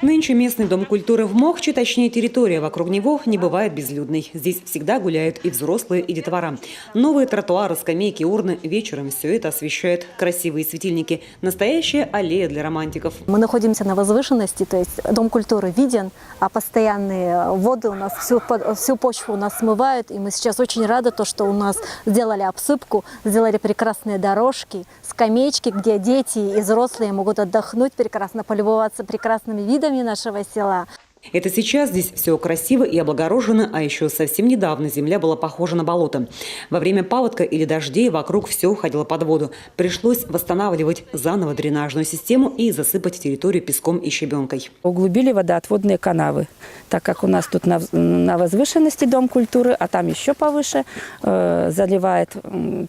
Нынче местный дом культуры в Мохче, точнее территория вокруг него, не бывает безлюдной. Здесь всегда гуляют и взрослые, и детвора. Новые тротуары, скамейки, урны. Вечером все это освещают красивые светильники. Настоящая аллея для романтиков. Мы находимся на возвышенности, то есть дом культуры виден, а постоянные воды у нас всю почву у нас смывают. И мы сейчас очень рады, что у нас сделали обсыпку, сделали прекрасные дорожки, скамеечки, где дети и взрослые могут отдохнуть, прекрасно полюбоваться прекрасными видами нашего села. Это сейчас здесь все красиво и облагорожено, а еще совсем недавно земля была похожа на болото. Во время паводка или дождей вокруг все уходило под воду. Пришлось восстанавливать заново дренажную систему и засыпать территорию песком и щебенкой. Углубили водоотводные канавы, так как у нас тут на возвышенности дом культуры, а там еще повыше, заливает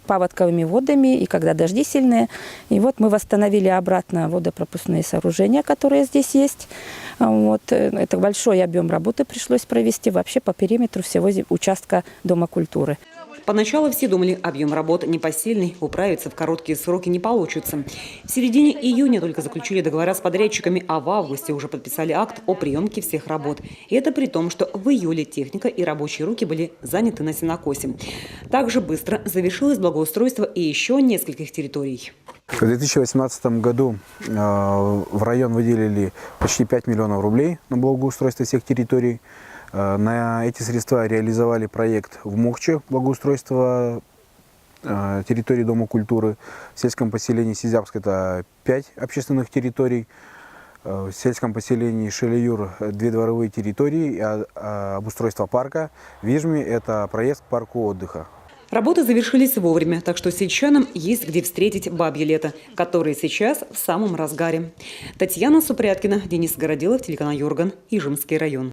паводковыми водами, и когда дожди сильные. И вот мы восстановили обратно водопропускные сооружения, которые здесь есть. Это большой объем работы пришлось провести вообще по периметру всего участка Дома культуры. Поначалу все думали, объем работ непосильный, управиться в короткие сроки не получится. В середине июня только заключили договора с подрядчиками, а в августе уже подписали акт о приемке всех работ. И это при том, что в июле техника и рабочие руки были заняты на сенокосе. Также быстро завершилось благоустройство и еще нескольких территорий. В 2018 году в район выделили почти 5 миллионов рублей на благоустройство всех территорий. На эти средства реализовали проект в Мохче благоустройство территории Дома культуры. В сельском поселении Сизябск это 5 общественных территорий. В сельском поселении Шелеюр 2 дворовые территории, обустройство парка. В Вижме это проезд к парку отдыха. Работы завершились вовремя, так что сельчанам есть где встретить бабье лето, которое сейчас в самом разгаре. Татьяна Супряткина, Денис Городилов, телеканал Юрган, Ижемский район.